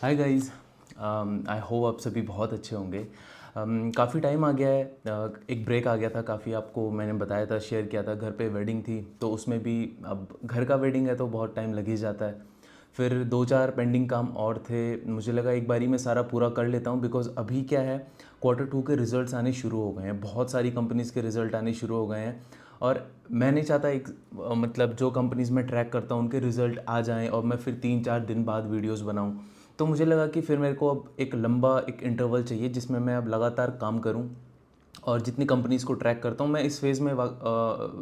Hi guys. I hope आप सभी बहुत अच्छे होंगे। काफ़ी टाइम आ गया है। एक ब्रेक आ गया था काफ़ी, आपको मैंने बताया था, शेयर किया था। घर पे वेडिंग थी तो उसमें भी, अब घर का वेडिंग है तो बहुत टाइम लग ही जाता है। फिर दो चार पेंडिंग काम और थे, मुझे लगा एक बारी में सारा पूरा कर लेता हूँ। बिकॉज़ अभी क्या है, क्वार्टर 2 के रिज़ल्ट्स आने शुरू हो गए हैं, बहुत सारी कंपनीज़ के रिज़ल्ट आने शुरू हो गए हैं। और मैं नहीं चाहता मतलब जो कंपनीज़ मैं ट्रैक करता हूँ उनके रिज़ल्ट आ जाएँ और मैं फिर 3-4 दिन बाद वीडियोस बनाऊँ। तो मुझे लगा कि फिर मेरे को अब एक लंबा एक इंटरवल चाहिए जिसमें मैं अब लगातार काम करूं। और जितनी कंपनीज़ को ट्रैक करता हूं, मैं इस फेज़ में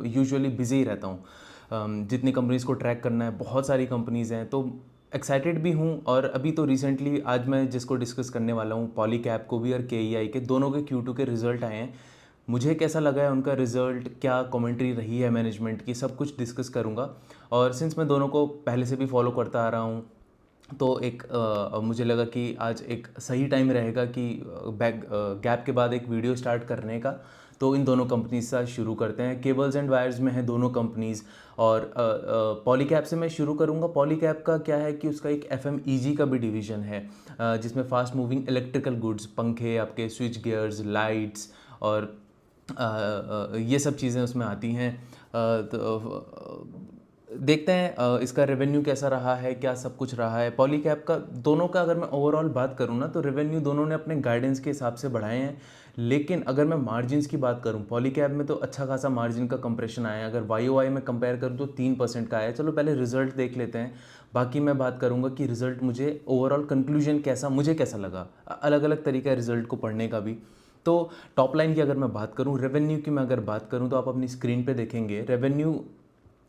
यूजुअली बिज़ी ही रहता हूं। जितनी कंपनीज़ को ट्रैक करना है, बहुत सारी कंपनीज़ हैं, तो एक्साइटेड भी हूं। और अभी तो रिसेंटली आज मैं जिसको डिस्कस करने वाला हूं, पॉलीकैब को भी और केईआई के दोनों के Q2 के रिज़ल्ट आए हैं। मुझे कैसा लगा है उनका रिज़ल्ट, क्या कमेंट्री रही है मैनेजमेंट की, सब कुछ डिस्कस करूंगा। और सिंस मैं दोनों को पहले से भी फॉलो करता आ रहा हूं, तो एक मुझे लगा कि आज एक सही टाइम रहेगा कि गैप के बाद एक वीडियो स्टार्ट करने का। तो इन दोनों कंपनीज से शुरू करते हैं। केबल्स एंड वायर्स में है दोनों कंपनीज। और पॉलीकैब से मैं शुरू करूंगा। पॉलीकैब का क्या है कि उसका एक FMEG का भी डिवीज़न है, जिसमें फास्ट मूविंग इलेक्ट्रिकल गुड्स, पंखे, आपके स्विच गियर्स, लाइट्स और ये सब चीज़ें उसमें आती हैं। देखते हैं इसका रेवेन्यू कैसा रहा है, क्या सब कुछ रहा है पॉलीकैब का। दोनों का अगर मैं ओवरऑल बात करूँ ना, तो रेवेन्यू दोनों ने अपने गाइडेंस के हिसाब से बढ़ाए हैं। लेकिन अगर मैं मार्जिन्स की बात करूँ, पॉलीकैब में तो अच्छा खासा मार्जिन का कंप्रेशन आया है। अगर YoY में कंपेयर करूँ तो 3% का आया है। चलो पहले रिजल्ट देख लेते हैं, बाकी मैं बात करूँगा कि रिजल्ट मुझे ओवरऑल कंक्लूजन कैसा, मुझे कैसा लगा। अलग अलग तरीका है रिजल्ट को पढ़ने का भी। तो टॉप लाइन की अगर मैं बात करूँ, रेवेन्यू की मैं अगर बात करूँ, तो आप अपनी स्क्रीन पे देखेंगे रेवेन्यू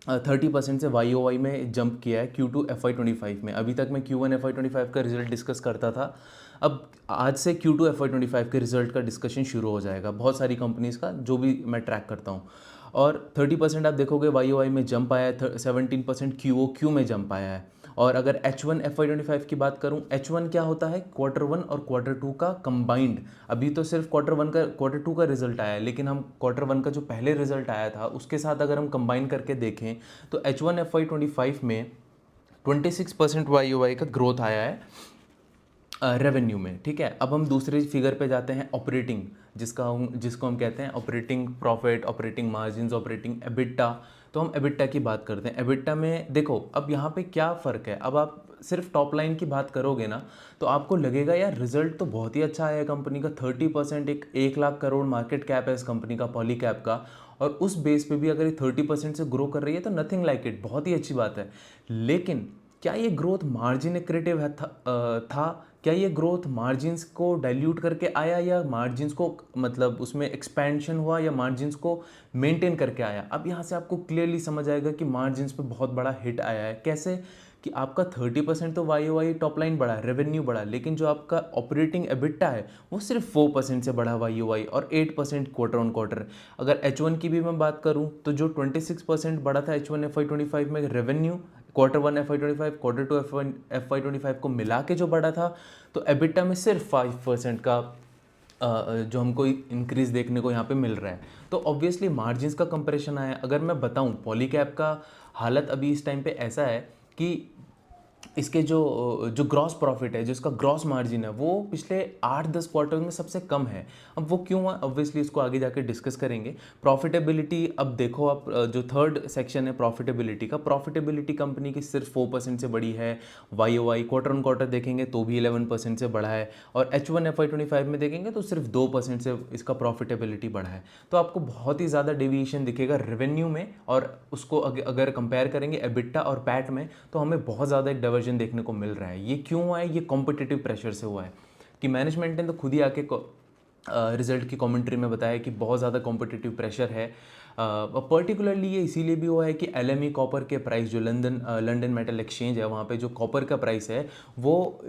30% से YoY में जंप किया है Q2 FY25 में। अभी तक मैं Q1 FY25 का रिजल्ट डिस्कस करता था, अब आज से Q2 FY25 के रिजल्ट का डिस्कशन शुरू हो जाएगा, बहुत सारी कंपनीज़ का जो भी मैं ट्रैक करता हूँ। और 30% आप देखोगे YoY में जंप आया है, 17% QoQ में जंप आया है। और अगर H1 FY25 की बात करूं, H1 क्या होता है, Q1 और Q2 का कंबाइंड। अभी तो सिर्फ Q2 का रिजल्ट आया है, लेकिन हम Q1 का जो पहले रिजल्ट आया था उसके साथ अगर हम कंबाइन करके देखें, तो H1 FY25 में 26% YoY का ग्रोथ आया है रेवेन्यू में। ठीक है, अब हम दूसरे फिगर पे जाते हैं, ऑपरेटिंग, जिसको हम कहते हैं operating profit, operating margin, operating EBITDA. तो हम एबिटा की बात करते हैं। एबिटा में देखो, अब यहाँ पे क्या फ़र्क है, अब आप सिर्फ टॉप लाइन की बात करोगे ना, तो आपको लगेगा यार रिजल्ट तो बहुत ही अच्छा आया है कंपनी का। 30%, एक 1 लाख करोड़ मार्केट कैप है इस कंपनी का, पॉलीकैब का। और उस बेस पे भी अगर ये 30% से ग्रो कर रही है तो नथिंग लाइक इट, बहुत ही अच्छी बात है। लेकिन क्या ये ग्रोथ मार्जिन एक्रेटिव था? क्या ये ग्रोथ मार्जिन्स को डाइल्यूट करके आया, या मार्जिन्स को मतलब उसमें एक्सपेंशन हुआ, या मार्जिन्स को मेंटेन करके आया? अब यहाँ से आपको क्लियरली समझ आएगा कि मार्जिन्स पे बहुत बड़ा हिट आया है। कैसे कि आपका 30% तो YoY टॉप लाइन बढ़ा, रेवेन्यू बढ़ा, लेकिन जो आपका ऑपरेटिंग एबिटा है वो सिर्फ 4% से बढ़ा YoY, और 8% क्वार्टर ऑन क्वार्टर। अगर H1 की भी मैं बात करूं, तो जो 26% बढ़ा था H1 FY25 में revenue, Q1 FY25 Q2 FY25 को मिला के जो बढ़ा था, तो एबिटा में सिर्फ 5% का जो हमको इंक्रीज देखने को यहाँ पे मिल रहा है। तो ऑब्वियसली मार्जिन्स का कंपैरिजन आया। अगर मैं बताऊँ, पॉलीकैब का हालत अभी इस टाइम पे ऐसा है कि इसके जो ग्रॉस प्रॉफिट है, जो इसका ग्रॉस मार्जिन है, वो पिछले 8-10 क्वार्टर में सबसे कम है। अब वो क्यों है, ऑब्वियसली इसको आगे जाके डिस्कस करेंगे। प्रॉफिटेबिलिटी, अब देखो आप, जो थर्ड सेक्शन है प्रॉफिटेबिलिटी का, प्रॉफिटेबिलिटी कंपनी की सिर्फ 4% से बढ़ी है। YoY क्वार्टर ऑन क्वार्टर देखेंगे तो भी 11% से बढ़ा है। और H1 FY25 में देखेंगे तो सिर्फ 2% से इसका प्रॉफिटेबिलिटी बढ़ा है। तो आपको बहुत ही ज़्यादा डेविएशन दिखेगा रेवेन्यू में, और उसको अगर कंपेयर करेंगे एबिटा और पैट में, तो हमें बहुत ज़्यादा एक डाइवर्जन देखने को मिल रहा है। ये क्यों हुआ है? ये कॉम्पिटिटिव प्रेशर से हुआ है कि मैनेजमेंट ने तो खुद ही आके रिजल्ट की कमेंट्री में बताया कि बहुत ज़्यादा कॉम्पिटिटिव प्रेशर है। पर्टिकुलरली ये इसीलिए भी हुआ है कि LME कॉपर के प्राइस, जो लंदन मेटल एक्सचेंज है, वहाँ पे जो कॉपर का प्राइस है, वो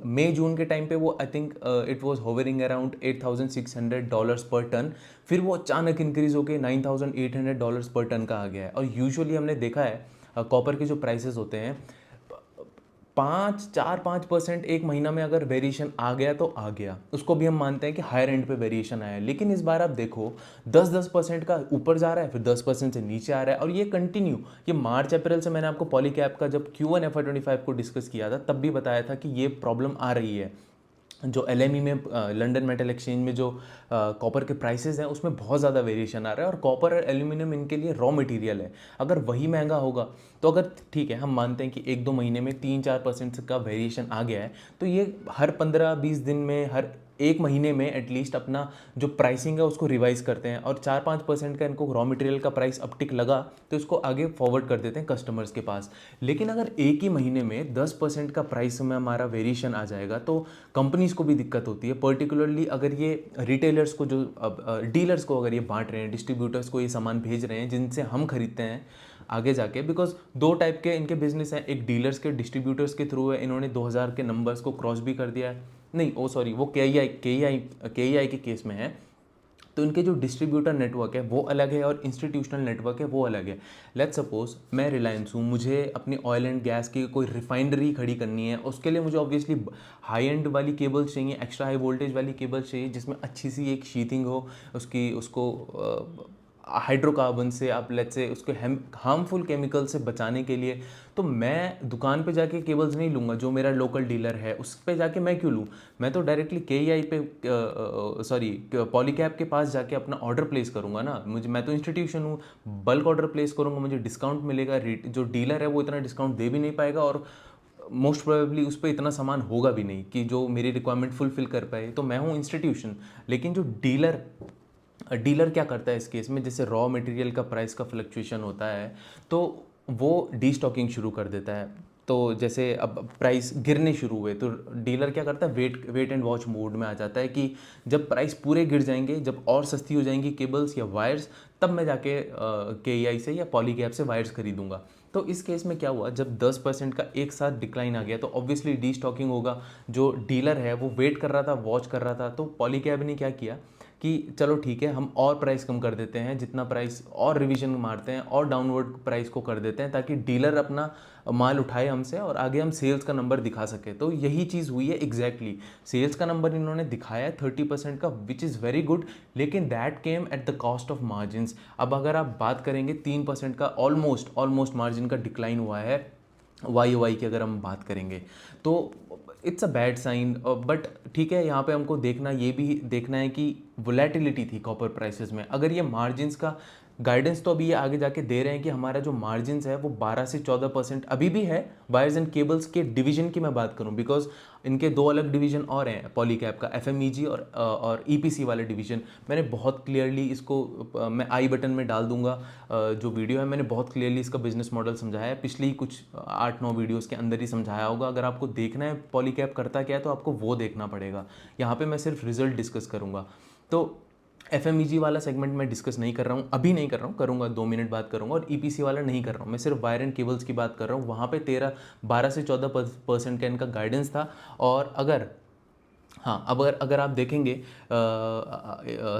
मई जून के टाइम पे वो I think it was hovering around $8,600 पर टन। फिर वो अचानक इंक्रीज होकर $9,800 पर टन का आ गया है। और यूजुअली हमने देखा है कॉपर के जो प्राइसेस होते हैं, 4-5% एक महीना में अगर वेरिएशन आ गया तो आ गया, उसको भी हम मानते हैं कि हायर एंड पे वेरिएशन आया है। लेकिन इस बार आप देखो 10% का ऊपर जा रहा है, फिर 10% से नीचे आ रहा है, और ये कंटिन्यू, ये मार्च अप्रैल से मैंने आपको पॉलीकैब का जब Q1 FY25 को डिस्कस किया था तब भी बताया था कि ये प्रॉब्लम आ रही है। जो LME में लंदन मेटल एक्सचेंज में जो कॉपर के प्राइसेस हैं उसमें बहुत ज़्यादा वेरिएशन आ रहा है, और कॉपर और एल्यूमिनियम इनके लिए रॉ मटेरियल है। अगर वही महंगा होगा तो अगर ठीक है हम मानते हैं कि 1-2 महीने में 3-4% का वेरिएशन आ गया है, तो ये हर 15-20 दिन में, हर एक महीने में एटलीस्ट अपना जो प्राइसिंग है उसको रिवाइज करते हैं, और 4-5% का इनको रॉ मटेरियल का प्राइस अपटिक लगा तो इसको आगे फॉरवर्ड कर देते हैं कस्टमर्स के पास। लेकिन अगर एक ही महीने में 10% का प्राइस में हमारा वेरिएशन आ जाएगा तो कंपनीज को भी दिक्कत होती है, पर्टिकुलरली अगर ये रिटेलर्स को, जो डीलर्स को अगर ये बांट रहे हैं, डिस्ट्रीब्यूटर्स को ये सामान भेज रहे हैं जिनसे हम खरीदते हैं आगे जाके। बिकॉज दो टाइप के इनके बिजनेस हैं, एक डीलर्स के डिस्ट्रीब्यूटर्स के थ्रू है, इन्होंने 2000 के नंबर्स को क्रॉस भी कर दिया है, नहीं ओ सॉरी वो के के केस में है। तो इनके जो डिस्ट्रीब्यूटर नेटवर्क है वो अलग है और इंस्टीट्यूशनल नेटवर्क है वो अलग है। लेट्स सपोज मैं रिलायंस हूँ, मुझे अपनी ऑयल एंड गैस की कोई रिफाइनरी खड़ी करनी है, उसके लिए मुझे ऑब्वियसली हाई एंड वाली केबल्स चाहिए, एक्स्ट्रा हाई वोल्टेज वाली केबल्स चाहिए जिसमें अच्छी सी एक शीथिंग हो, उसकी उसको हाइड्रोकार्बन से आप लेट्स से उसको हार्मफुल केमिकल से बचाने के लिए। तो मैं दुकान पे जाके केबल्स नहीं लूँगा, जो मेरा लोकल डीलर है उस पे जाके मैं क्यों लूँ, मैं तो डायरेक्टली KEI पे सॉरी पॉलीकैब के पास जाके अपना ऑर्डर प्लेस करूँगा ना। मैं तो इंस्टीट्यूशन हूँ, बल्क ऑर्डर प्लेस करूँगा, मुझे डिस्काउंट मिलेगा। जो डीलर है वो इतना डिस्काउंट दे भी नहीं पाएगा, और मोस्ट प्रोबेबली उस पर इतना सामान होगा भी नहीं कि जो मेरी रिक्वायरमेंट फुलफिल कर पाए। तो मैं हूँ इंस्टीट्यूशन। लेकिन जो डीलर क्या करता है इस केस में, जैसे रॉ मटेरियल का प्राइस का फ्लक्चुएशन होता है तो वो डी स्टॉकिंग शुरू कर देता है। तो जैसे अब प्राइस गिरने शुरू हुए तो डीलर क्या करता है, वेट एंड वॉच मोड में आ जाता है कि जब प्राइस पूरे गिर जाएंगे, जब और सस्ती हो जाएंगी केबल्स या वायर्स, तब मैं जाके KEI से या पॉलीकैब से वायर्स खरीदूंगा। तो इस केस में क्या हुआ, जब 10% का एक साथ डिक्लाइन आ गया तो ऑब्वियसली डी स्टॉकिंग होगा। जो डीलर है वो वेट कर रहा था, वॉच कर रहा था, तो पॉलीकैब ने क्या किया कि चलो ठीक है हम और प्राइस कम कर देते हैं, जितना प्राइस और रिवीजन मारते हैं और डाउनवर्ड प्राइस को कर देते हैं, ताकि डीलर अपना माल उठाए हमसे और आगे हम सेल्स का नंबर दिखा सके। तो यही चीज़ हुई है एग्जैक्टली। सेल्स का नंबर इन्होंने दिखाया है 30% का, विच इज़ वेरी गुड, लेकिन that came at the cost of margin. अब अगर आप बात करेंगे 3% का ऑलमोस्ट मार्जिन का डिक्लाइन हुआ है वाई की अगर हम बात करेंगे, तो it's a bad sign. But ठीक है, यहाँ पे हमको ये भी देखना है कि वोलेटिलिटी थी कॉपर प्राइसेस में। अगर ये मार्जिन्स का गाइडेंस तो अभी ये आगे जाके दे रहे हैं कि हमारा जो मार्जिन्स है वो 12 से 14% अभी भी है। वायर्स एंड केबल्स के डिवीजन की मैं बात करूं, बिकॉज इनके दो अलग डिवीजन और हैं पॉलीकैब का, FMEG और EPC वाले डिवीजन। मैंने बहुत क्लियरली इसको मैं आई बटन में डाल दूंगा, जो वीडियो है मैंने बहुत क्लियरली इसका बिजनेस मॉडल समझाया है, पिछली कुछ 8-9 वीडियोज़ के अंदर ही समझाया होगा। अगर आपको देखना है पॉलीकैब करता क्या है तो आपको वो देखना पड़ेगा, यहाँ पर मैं सिर्फ रिजल्ट डिस्कस करूँगा। तो FMEG वाला सेगमेंट मैं डिस्कस नहीं कर रहा हूँ, अभी नहीं कर रहा हूँ, करूँगा 2 मिनट बाद करूँगा। और EPC वाला नहीं कर रहा हूँ, मैं सिर्फ वायर एंड केबल्स की बात कर रहा हूँ। वहाँ पे 12 से 14% का इनका गाइडेंस था। और अगर हाँ, अब अगर आप देखेंगे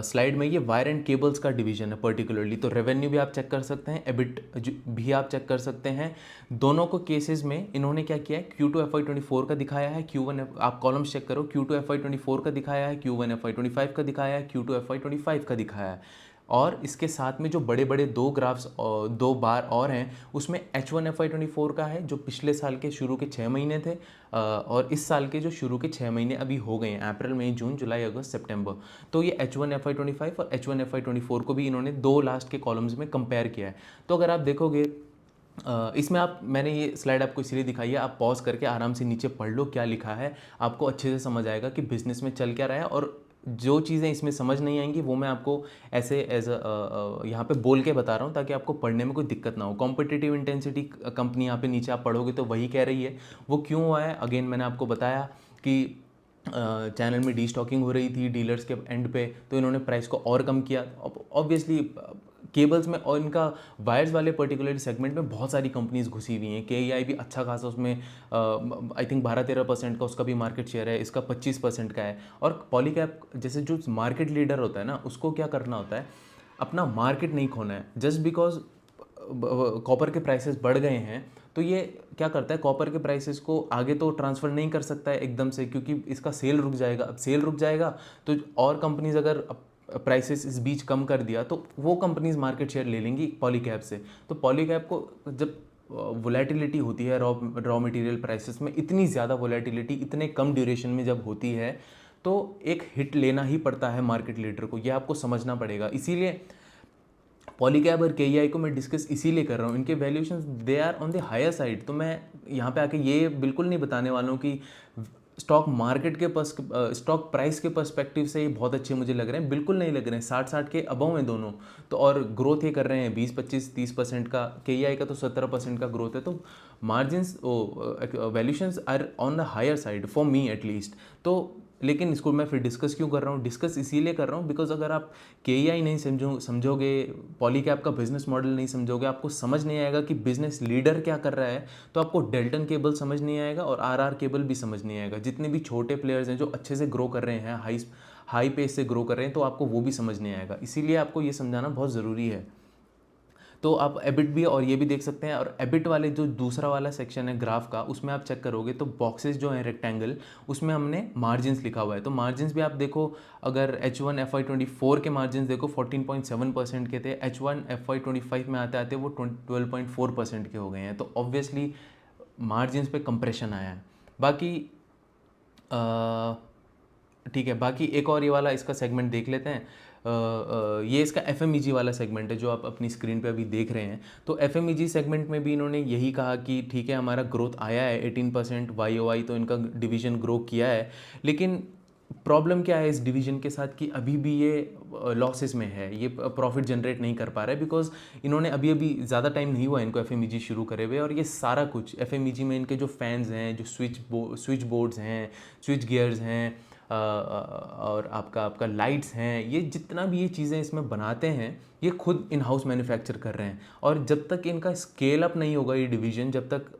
स्लाइड में, ये वायर एंड केबल्स का डिवीजन है पर्टिकुलरली, तो रेवेन्यू भी आप चेक कर सकते हैं, एबिट भी आप चेक कर सकते हैं। दोनों को केसेस में इन्होंने क्या किया है, Q2 FY24 का दिखाया है, Q1 आप कॉलम्स चेक करो, Q2 FY24 का दिखाया है, Q1 FY25 का दिखाया है, Q2 FY25 का दिखाया है। और इसके साथ में जो बड़े बड़े दो ग्राफ्स दो बार और हैं, उसमें H1 FY24 का है जो पिछले साल के शुरू के 6 महीने थे, और इस साल के जो शुरू के 6 महीने अभी हो गए हैं, अप्रैल मई जून जुलाई अगस्त सितंबर। तो ये H1 FY25 और H1 FY24 को भी इन्होंने दो लास्ट के कॉलम्स में कंपेयर किया है। तो अगर आप देखोगे इसमें मैंने ये स्लाइड आपको इसलिए दिखाई है, आप पॉज करके आराम से नीचे पढ़ लो क्या लिखा है, आपको अच्छे से समझ आएगा कि बिजनेस में चल क्या रहा है। और जो चीज़ें इसमें समझ नहीं आएंगी वो मैं आपको ऐसे एज यहाँ पे बोल के बता रहा हूँ, ताकि आपको पढ़ने में कोई दिक्कत ना हो। कॉम्पिटिटिव इंटेंसिटी कंपनी यहाँ पे नीचे आप पढ़ोगे तो वही कह रही है। वो क्यों हुआ है, अगेन मैंने आपको बताया कि चैनल में डी स्टॉकिंग हो रही थी डीलर्स के एंड पे, तो इन्होंने प्राइस को और कम किया। ऑब्वियसली केबल्स में और इनका वायर्स वाले पर्टिकुलर सेगमेंट में बहुत सारी कंपनीज घुसी हुई हैं। KEI भी अच्छा खासा उसमें आई थिंक 12-13% का उसका भी मार्केट शेयर है, इसका 25% का है। और पॉलीकैब जैसे जो मार्केट लीडर होता है ना, उसको क्या करना होता है, अपना मार्केट नहीं खोना है। जस्ट बिकॉज कॉपर के प्राइसेस बढ़ गए हैं तो ये क्या करता है, कॉपर के प्राइसेस को आगे तो ट्रांसफ़र नहीं कर सकता है एकदम से, क्योंकि इसका सेल रुक जाएगा। अब सेल रुक जाएगा तो और कंपनीज अगर प्राइसेस इस बीच कम कर दिया तो वो कंपनीज मार्केट शेयर ले लेंगी पॉलीकैब से। तो पॉलीकैब को जब वोलेटिलिटी होती है रॉ मटेरियल प्राइसेस में, इतनी ज़्यादा वोलेटिलिटी इतने कम ड्यूरेशन में जब होती है तो एक हिट लेना ही पड़ता है मार्केट लीडर को, यह आपको समझना पड़ेगा। इसीलिए पॉलीकैब और केईआई को मैं डिस्कस इसीलिए कर रहा हूँ, इनके valuations they are on the higher side. तो मैं यहाँ पे आके ये बिल्कुल नहीं बताने वाला हूँ कि स्टॉक मार्केट के स्टॉक प्राइस के पर्सपेक्टिव से ये बहुत अच्छे मुझे लग रहे हैं, बिल्कुल नहीं लग रहे हैं। 60 के अबव हैं दोनों तो, और ग्रोथ ये कर रहे हैं 20-25-30% का, केईआई का तो 17% का ग्रोथ है। तो margins valuations are on the higher side for me at least. तो लेकिन इसको मैं फिर डिस्कस क्यों कर रहा हूँ, डिस्कस इसीलिए कर रहा हूँ बिकॉज अगर आप केईआई नहीं समझोगे, पॉलीकैब का बिजनेस मॉडल नहीं समझोगे, आपको समझ नहीं आएगा कि बिजनेस लीडर क्या कर रहा है, तो आपको डेल्टन केबल समझ नहीं आएगा और आरआर केबल भी समझ नहीं आएगा। जितने भी छोटे प्लेयर्स हैं जो अच्छे से ग्रो कर रहे हैं, हाई पेस से ग्रो कर रहे हैं, तो आपको वो भी समझ नहीं आएगा। इसीलिए आपको ये समझाना बहुत ज़रूरी है। तो आप एबिट भी और ये भी देख सकते हैं। और एबिट वाले जो दूसरा वाला सेक्शन है ग्राफ का, उसमें आप चेक करोगे तो बॉक्सेस जो हैं रेक्टेंगल, उसमें हमने मार्जिन्स लिखा हुआ है। तो मार्जिन्स भी आप देखो, अगर H1 FY24 के मार्जिन्स देखो 14.7% के थे, H1 FY25 में आते आते वो 12.4% के हो गए हैं। तो ऑब्वियसली मार्जिन्स पे कंप्रेशन आया है। बाकी ठीक है, बाकी एक और ये वाला इसका सेगमेंट देख लेते हैं। ये इसका FMEG वाला सेगमेंट है जो आप अपनी स्क्रीन पे अभी देख रहे हैं। तो FMEG सेगमेंट में भी इन्होंने यही कहा कि ठीक है हमारा ग्रोथ आया है 18% YOY, तो इनका डिवीज़न ग्रो किया है। लेकिन प्रॉब्लम क्या है इस डिवीज़न के साथ कि अभी भी ये लॉसेस में है, ये प्रॉफिट जनरेट नहीं कर पा रहा है बिकॉज इन्होंने अभी अभी ज़्यादा टाइम नहीं हुआ इनको FMEG शुरू करे हुए। और ये सारा कुछ FMEG में इनके जो फैंस हैं, जो स्विच बोर्ड्स हैं, स्विच गियर्स हैं, और आपका लाइट्स हैं, ये जितना भी ये चीज़ें इसमें बनाते हैं ये खुद इन हाउस मैन्युफैक्चर कर रहे हैं। और जब तक इनका स्केल अप नहीं होगा ये डिवीज़न, जब तक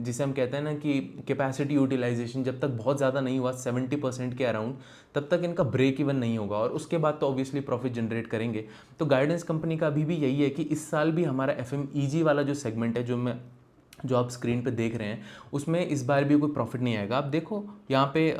जिसे हम कहते हैं ना कि कैपेसिटी यूटिलाइजेशन जब तक बहुत ज़्यादा नहीं हुआ 70% के अराउंड, तब तक इनका ब्रेक इवन नहीं होगा। और उसके बाद तो ऑब्वियसली प्रॉफिट जनरेट करेंगे। तो गाइडेंस कंपनी का अभी भी यही है कि इस साल भी हमारा FMEG वाला जो सेगमेंट है जो आप स्क्रीन पे देख रहे हैं, उसमें इस बार भी कोई प्रॉफिट नहीं आएगा। आप देखो यहाँ पे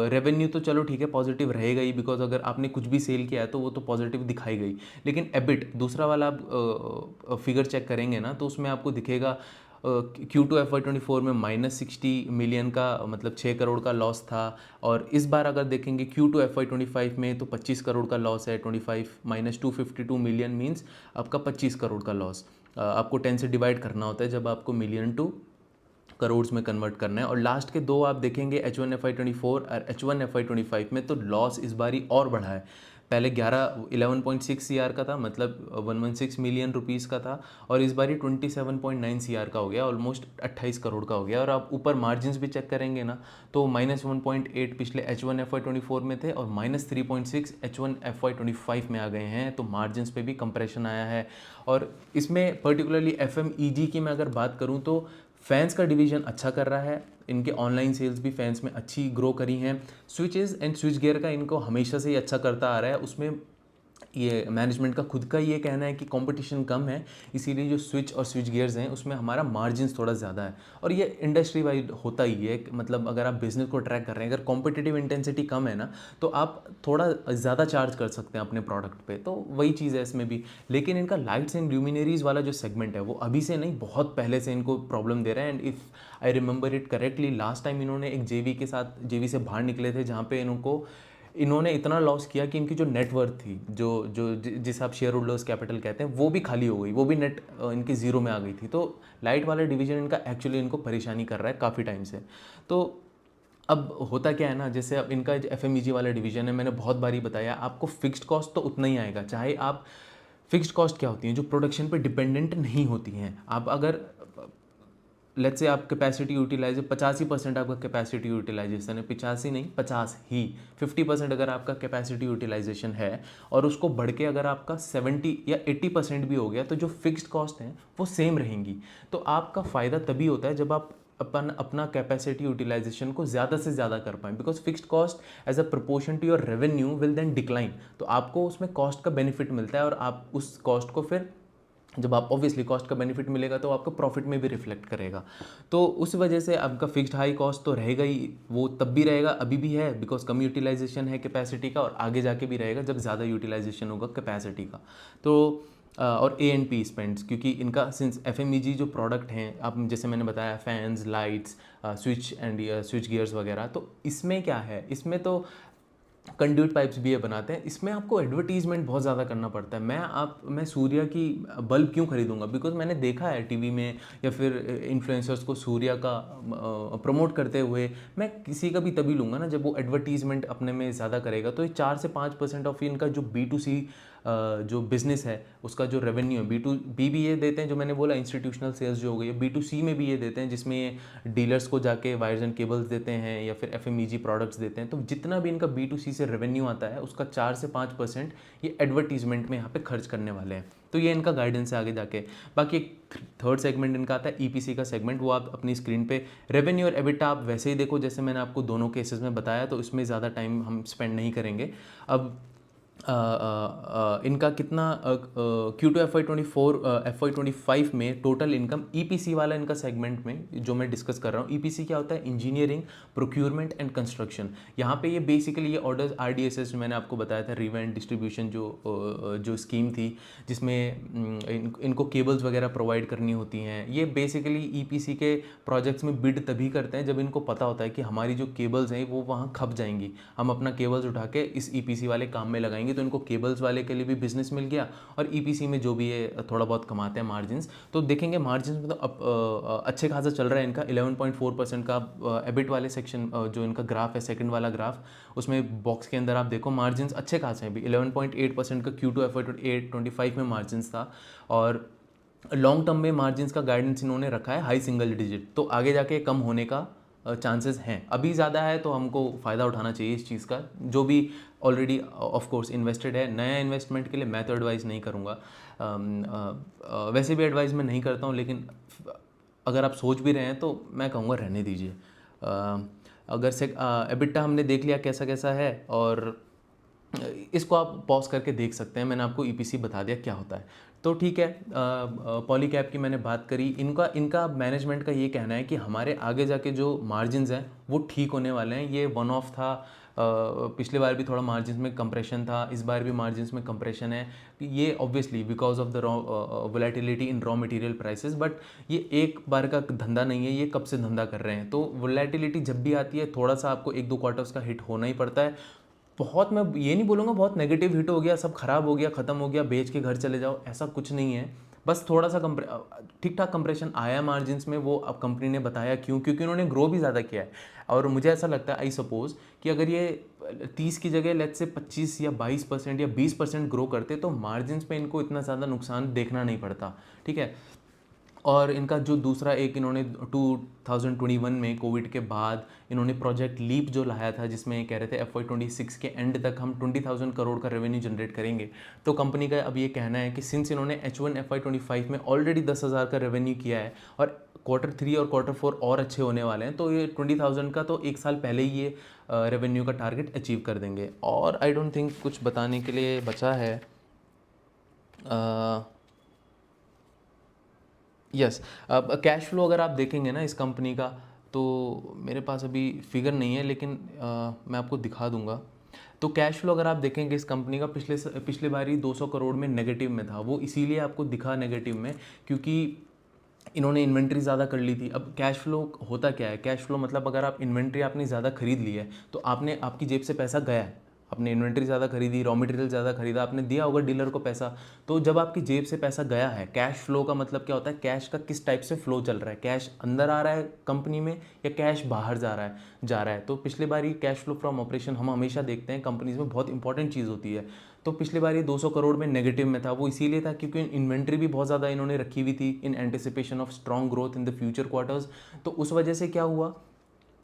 रेवेन्यू तो चलो ठीक है पॉजिटिव रहेगा ही, बिकॉज अगर आपने कुछ भी सेल किया है तो वो तो पॉजिटिव दिखाई गई। लेकिन एबिट दूसरा वाला आप फिगर चेक करेंगे ना, तो उसमें आपको दिखेगा Q2 FY24 में -60 मिलियन का, मतलब 6 करोड़ का लॉस था। और इस बार अगर देखेंगे Q2 FY25 में तो 25 करोड़ का लॉस है। 25 - 252 मिलियन मीन्स आपका 25 करोड़ का लॉस। आपको 10 से डिवाइड करना होता है जब आपको मिलियन टू करोड्स में कन्वर्ट करना है। और लास्ट के दो आप देखेंगे H1 FY24 और H1 FY25 में, तो लॉस इस बारी और बढ़ा है। पहले 11.6 CR का था, मतलब 116 मिलियन रुपीज़ का था, और इस बारी 27.9 CR का हो गया, ऑलमोस्ट 28 करोड़ का हो गया। और आप ऊपर मार्जिन्स भी चेक करेंगे ना, तो -1.8 पिछले H1 FY24 में थे और -3.6 H1 FY25 में आ गए हैं। तो मार्जिन्स पे भी कंप्रेशन आया है। और इसमें पर्टिकुलरली FMEG की मैं अगर बात करूँ तो फैंस का डिवीज़न अच्छा कर रहा है, इनके ऑनलाइन सेल्स भी फैंस में अच्छी ग्रो करी हैं। स्विचेस एंड स्विच गियर का इनको हमेशा से ही अच्छा करता आ रहा है। उसमें ये मैनेजमेंट का खुद का ये कहना है कि कंपटीशन कम है, इसीलिए जो स्विच और स्विच गियर्स हैं उसमें हमारा मार्जिन्स थोड़ा ज़्यादा है। और ये इंडस्ट्री वाइड होता ही है, मतलब अगर आप बिज़नेस को ट्रैक कर रहे हैं, अगर कॉम्पिटिटिव इंटेंसिटी कम है ना, तो आप थोड़ा ज़्यादा चार्ज कर सकते हैं अपने प्रोडक्ट पे। तो वही चीज़ है इसमें भी। लेकिन इनका लाइट्स एंड ल्यूमिनरीज वाला जो सेगमेंट है वो अभी से नहीं, बहुत पहले से इनको प्रॉब्लम दे रहा है। And if I remember it correctly, last time इन्होंने एक जेवी से बाहर निकले थे, जहाँ पे इन्होंने इतना लॉस किया कि इनकी जो नेटवर्थ थी, जिस आप शेयर होल्डर्स कैपिटल कहते हैं, वो भी खाली हो गई, वो भी नेट इनकी ज़ीरो में आ गई थी। तो लाइट वाला डिवीज़न इनका एक्चुअली इनको परेशानी कर रहा है काफ़ी टाइम से। तो अब होता क्या है ना, जैसे अब इनका FMEG वाला डिवीज़न है, मैंने बहुत बारी बताया आपको, फिक्स्ड कॉस्ट तो उतना ही आएगा। चाहे आप फिक्स्ड कॉस्ट क्या होती हैं, जो प्रोडक्शन पे डिपेंडेंट नहीं होती हैं। आप अगर लेट्स से आप कैपेसिटी यूटिलाइज 85% आपका कैपेसिटी यूटिलाइजेशन है, 85 नहीं 50 ही, 50% अगर आपका कैपेसिटी यूटिलाइजेशन है और उसको बढ़ के अगर आपका 70 या 80% भी हो गया, तो जो फिक्स्ड कॉस्ट हैं वो सेम रहेंगी। तो आपका फ़ायदा तभी होता है जब आप अपना कैपेसिटी यूटिलाइजेशन को ज़्यादा से ज़्यादा कर पाएँ, because fixed cost as a proportion to your revenue will then decline. तो आपको उसमें कॉस्ट का बेनिफिट मिलता है और आप उस कॉस्ट को फिर जब आप ऑब्वियसली कॉस्ट का बेनिफिट मिलेगा तो आपको प्रॉफिट में भी रिफ्लेक्ट करेगा। तो उस वजह से आपका फिक्स्ड हाई कॉस्ट तो रहेगा ही, वो तब भी रहेगा, अभी भी है, बिकॉज कम यूटिलाइजेशन है कैपेसिटी का, और आगे जाके भी रहेगा जब ज़्यादा यूटिलाइजेशन होगा कैपेसिटी का। तो और A&P स्पेंड्स, क्योंकि इनका सिंस FMEG जो प्रोडक्ट हैं, आप जैसे मैंने बताया fans, lights, switch and switch gears वगैरह, तो इसमें क्या है, इसमें तो कंड्यूट पाइप्स भी ये बनाते हैं, इसमें आपको एडवर्टीजमेंट बहुत ज़्यादा करना पड़ता है। मैं सूर्या की बल्ब क्यों खरीदूंगा, बिकॉज मैंने देखा है टीवी में या फिर इन्फ्लुएंसर्स को सूर्या का प्रमोट करते हुए। मैं किसी का भी तभी लूँगा ना जब वो एडवर्टीजमेंट अपने में ज़्यादा करेगा। तो ये 4 से 5% ऑफ इनका जो B2C जो बिज़नेस है उसका जो रेवेन्यू है, B2B भी ये देते हैं, जो मैंने बोला इंस्टीट्यूशनल सेल्स जो हो गई है, B2C में भी ये देते हैं, जिसमें ये डीलर्स को जाके वायर्स एंड केबल्स देते हैं या फिर FMEG प्रोडक्ट्स देते हैं। तो जितना भी इनका B2C से रेवेन्यू आता है उसका 4 से 5% ये एडवर्टीजमेंट में यहाँ पे खर्च करने वाले हैं। तो ये इनका गाइडेंस है आगे जाके। बाकी एक थर्ड सेगमेंट इनका आता है EPC का सेगमेंट, वो आप अपनी स्क्रीन पे रेवेन्यू और एबिटा आप वैसे ही देखो जैसे मैंने आपको दोनों केसेस में बताया, तो इसमें ज़्यादा टाइम हम स्पेंड नहीं करेंगे। अब इनका कितना Q2 FY25 में टोटल इनकम EPC वाला इनका सेगमेंट में जो मैं डिस्कस कर रहा हूँ, EPC क्या होता है, इंजीनियरिंग, प्रोक्योरमेंट एंड कंस्ट्रक्शन। यहाँ पे ये बेसिकली ये ऑर्डर्स RDSS जो मैंने आपको बताया था, रिवेंट डिस्ट्रीब्यूशन जो स्कीम थी, जिसमें इनको केबल्स वगैरह प्रोवाइड करनी होती हैं। ये बेसिकली EPC के प्रोजेक्ट्स में बिड तभी करते हैं जब इनको पता होता है कि हमारी जो केबल्स हैं वो वहाँ खप जाएंगी, हम अपना केबल्स उठा के इस EPC वाले काम में लगाएंगे। तो इनको केबल्स वाले के लिए भी बिजनेस मिल गया, और EPC में जो भी ये थोड़ा बहुत कमाते हैं मार्जिन्स, तो देखेंगे मार्जिन्स में तो अब अच्छे खासा चल रहा है इनका 11.4% का एबिट वाले सेक्शन जो इनका ग्राफ है, सेकंड वाला ग्राफ, उसमें बॉक्स के अंदर आप देखो मार्जिन्स अच्छे खासे हैं। भी 11.8% का Q2 FY25 में मार्जिन्स था, और लॉन्ग टर्म में मार्जिन्स का गाइडेंस इन्होंने रखा है हाई सिंगल डिजिट। तो आगे जाके कम होने का चांसेस हैं, अभी ज़्यादा है तो हमको फ़ायदा उठाना चाहिए इस चीज़ का। जो भी ऑलरेडी ऑफ कोर्स इन्वेस्टेड है, नया इन्वेस्टमेंट के लिए मैं तो एडवाइस नहीं करूँगा, वैसे भी एडवाइस मैं नहीं करता हूँ, लेकिन अगर आप सोच भी रहे हैं तो मैं कहूँगा रहने दीजिए। अगर से एबिटा हमने देख लिया कैसा कैसा है, और इसको आप पॉज करके देख सकते हैं, मैंने आपको EPC बता दिया क्या होता है। तो ठीक है, पॉलीकैब की मैंने बात करी, इनका इनका मैनेजमेंट का ये कहना है कि हमारे आगे जाके जो मार्जिन्स हैं वो ठीक होने वाले हैं। ये वन ऑफ था, पिछले बार भी थोड़ा मार्जिन्स में कंप्रेशन था, इस बार भी मार्जिन्स में कंप्रेशन है। ये obviously because of the volatility in raw material prices, but ये एक बार का धंधा नहीं है, ये कब से धंधा कर रहे हैं। तो वोलेटिलिटी जब भी आती है थोड़ा सा आपको 1-2 क्वार्टर्स का हिट होना ही पड़ता है। बहुत, मैं ये नहीं बोलूँगा बहुत नेगेटिव हिट हो गया, सब खराब हो गया, ख़त्म हो गया, बेच के घर चले जाओ, ऐसा कुछ नहीं है। बस थोड़ा सा ठीक ठाक कंप्रेशन आया मार्जिन्स में, वो अब कंपनी ने बताया क्यों, क्योंकि उन्होंने ग्रो भी ज़्यादा किया है। और मुझे ऐसा लगता है, आई सपोज कि अगर ये 30 की जगह लेट्स से 25 या 22% या 20% ग्रो करते तो मार्जिन्स पे इनको इतना ज़्यादा नुकसान देखना नहीं पड़ता, ठीक है। और इनका जो दूसरा एक इन्होंने 2021 में कोविड के बाद इन्होंने प्रोजेक्ट लीप जो लाया था, जिसमें कह रहे थे FY26 के एंड तक हम 20,000 करोड़ का रेवेन्यू जनरेट करेंगे। तो कंपनी का अब ये कहना है कि सिंस इन्होंने H1 FY25 में ऑलरेडी 10,000 का रेवेन्यू किया है, और Q3 और Q4 और अच्छे होने वाले हैं, तो ये 20,000 का तो एक साल पहले ही ये रेवेन्यू का टारगेट अचीव कर देंगे। और आई डोंट थिंक कुछ बताने के लिए बचा है। यस, अब कैश फ्लो अगर आप देखेंगे ना इस कंपनी का, तो मेरे पास अभी फिगर नहीं है, लेकिन मैं आपको दिखा दूंगा। तो कैश फ्लो अगर आप देखेंगे इस कंपनी का, पिछले बार ही 200 करोड़ में नेगेटिव में था। वो इसीलिए आपको दिखा नेगेटिव में क्योंकि इन्होंने इन्वेंट्री ज़्यादा कर ली थी। अब कैश फ्लो होता क्या है, कैश फ्लो मतलब अगर आप इन्वेंट्री आपने ज़्यादा खरीद ली है तो आपने, आपकी जेब से पैसा गया है, आपने इन्वेंट्री ज़्यादा खरीदी, रॉ मटेरियल ज़्यादा खरीदा, आपने दिया होगा डीलर को पैसा। तो जब आपकी जेब से पैसा गया है, कैश फ्लो का मतलब क्या होता है, कैश का किस टाइप से फ्लो चल रहा है, कैश अंदर आ रहा है कंपनी में या कैश बाहर जा रहा है। तो पिछले बार ही कैश फ्लो फ्रॉम ऑपरेशन हम हमेशा देखते हैं कंपनीज में, बहुत इंपॉर्टेंट चीज़ होती है। तो पिछले बार ये 200 करोड़ में नेगेटिव में था। वो इसीलिए था क्योंकि इन्वेंट्री भी बहुत ज़्यादा इन्होंने रखी हुई थी in anticipation of strong growth in the future quarters. तो उस वजह से क्या हुआ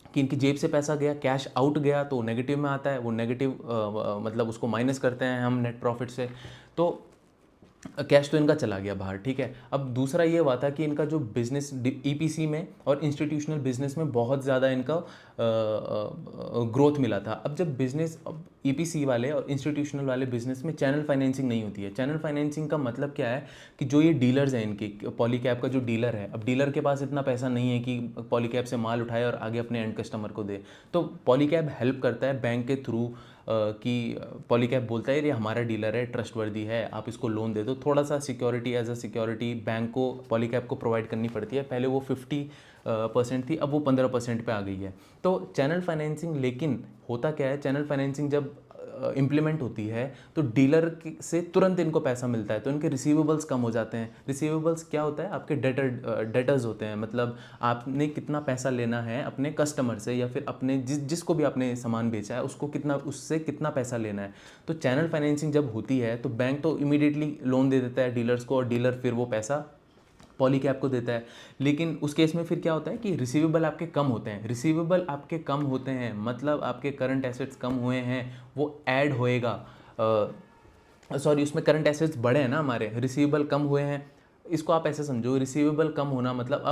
कि इनकी जेब से पैसा गया, कैश आउट गया, तो नेगेटिव में आता है। वो नेगेटिव मतलब उसको माइनस करते हैं हम नेट प्रॉफिट से। तो कैश तो इनका चला गया बाहर, ठीक है। अब दूसरा ये हुआ था कि इनका जो बिजनेस ईपीसी में और इंस्टीट्यूशनल बिजनेस में बहुत ज़्यादा इनका ग्रोथ मिला था। अब जब बिजनेस, अब ईपीसी वाले और इंस्टीट्यूशनल वाले बिजनेस में चैनल फाइनेंसिंग नहीं होती है। चैनल फाइनेंसिंग का मतलब क्या है कि जो ये डीलर्स हैं इनके, पॉलीकैब का जो डीलर है, अब डीलर के पास इतना पैसा नहीं है कि पॉलीकैब से माल उठाए और आगे अपने एंड कस्टमर को दे। तो पॉलीकैब हेल्प करता है बैंक के थ्रू कि पॉलीकैब बोलता है ये हमारा डीलर है, ट्रस्टवर्दी है, आप इसको लोन दे दो। थोड़ा सा security, as a security bank को, पॉलीकैब को प्रोवाइड करनी पड़ती है। पहले वो 50% थी, अब वो 15% पे आ गई है। तो चैनल फाइनेंसिंग, लेकिन होता क्या है, चैनल फाइनेंसिंग जब इम्प्लीमेंट होती है तो डीलर से तुरंत इनको पैसा मिलता है, तो इनके रिसीवेबल्स कम हो जाते हैं। रिसीवेबल्स क्या होता है, आपके डेटर्स होते हैं, मतलब आपने कितना पैसा लेना है अपने कस्टमर से, या फिर अपने जिसको भी आपने सामान बेचा है उसको कितना, उससे कितना पैसा लेना है। तो चैनल फाइनेंसिंग जब होती है तो बैंक तो इमीडिएटली लोन दे देता है डीलर्स को, और डीलर फिर वो पैसा पॉलीकैब को देता है। लेकिन उस केस में फिर क्या होता है कि रिसीवेबल आपके कम होते हैं। रिसीवेबल आपके कम होते हैं मतलब आपके करंट एसेट्स कम हुए हैं, वो ऐड होएगा। सॉरी, उसमें करंट एसेट्स बढ़े हैं ना हमारे, रिसीवेबल कम हुए हैं। इसको आप ऐसे समझो, रिसीवेबल कम होना मतलब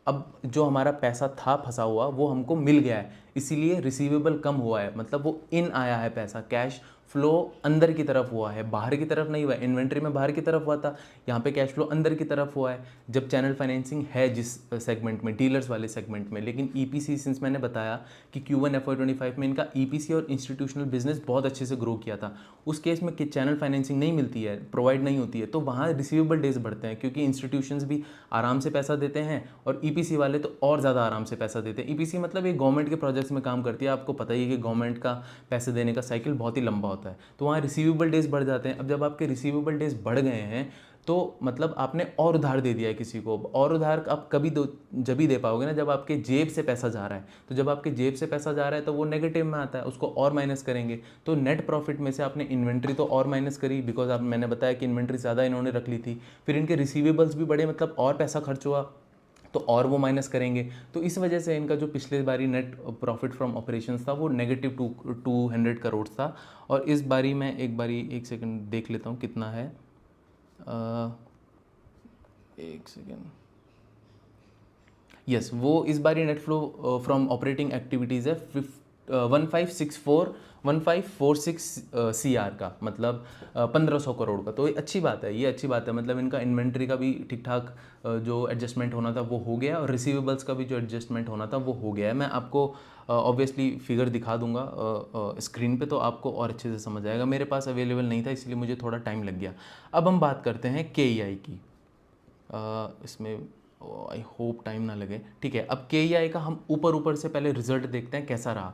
अब जो हमारा पैसा था फंसा हुआ वो हमको मिल गया है, इसीलिए रिसीवेबल कम हुआ है, मतलब वो इन आया है पैसा, कैश फ्लो अंदर की तरफ हुआ है, बाहर की तरफ नहीं हुआ है। इन्वेंट्री में बाहर की तरफ हुआ था, यहाँ पे कैश फ्लो अंदर की तरफ हुआ है जब चैनल फाइनेंसिंग है जिस सेगमेंट में, डीलर्स वाले सेगमेंट में। लेकिन ईपीसी, सिंस मैंने बताया कि Q1 FY25 में इनका ईपीसी और इंस्टीट्यूशनल बिजनेस बहुत अच्छे से ग्रो किया था, उस केस में कि चैनल फाइनेंसिंग नहीं मिलती है, प्रोवाइड नहीं होती है, तो वहाँ रिसीवेबल डेज बढ़ते हैं, क्योंकि इंस्टीट्यूशंस भी आराम से पैसा देते हैं और ईपीसी वाले तो और ज़्यादा आराम से पैसा देते हैं। ईपीसी मतलब ये गवर्नमेंट के प्रोजेक्ट्स में काम करती है, आपको पता ही है कि गवर्नमेंट का पैसे देने का साइकिल बहुत ही लंबा होता है, तो वहाँ रिसीवेबल डेज बढ़ जाते हैं। अब जब आपके रिसीवेबल डेज बढ़ गए हैं तो मतलब आपने और उधार दे दिया है किसी को, और उधार आप कभी जब ही दे पाओगे ना जब आपके जेब से पैसा जा रहा है। तो जब आपके जेब से पैसा जा रहा है तो वो नेगेटिव में आता है, उसको और माइनस करेंगे। तो नेट प्रॉफिट में से आपने इन्वेंट्री तो और माइनस करी, बिकॉज आप, मैंने बताया कि इन्वेंट्री ज़्यादा इन्होंने रख ली थी, फिर इनके रिसीवेबल्स भी बढ़े, मतलब और पैसा खर्च हुआ, तो और वो माइनस करेंगे। तो इस वजह से इनका जो पिछले बारी नेट प्रॉफिट फ्रॉम ऑपरेशंस था वो नेगेटिव 200 करोड़ था, और इस बारी मैं एक सेकंड देख लेता हूँ कितना है। एक सेकेंड, यस, वो इस बारी net flow from operating activities है 1546 CR का, मतलब 1500 करोड़ का। तो ये अच्छी बात है, ये अच्छी बात है, मतलब इनका इन्वेंट्री का भी ठीक ठाक जो एडजस्टमेंट होना था वो हो गया, और रिसीवेबल्स का भी जो एडजस्टमेंट होना था वो हो गया है। मैं आपको ऑब्वियसली फिगर दिखा दूंगा स्क्रीन पे, तो आपको और अच्छे से समझ आएगा। मेरे पास अवेलेबल नहीं था इसलिए मुझे थोड़ा टाइम लग गया। अब हम बात करते हैं KEI की। इसमें आई होप टाइम ना लगे, ठीक है। अब KEI का हम ऊपर ऊपर से पहले रिजल्ट देखते हैं कैसा रहा।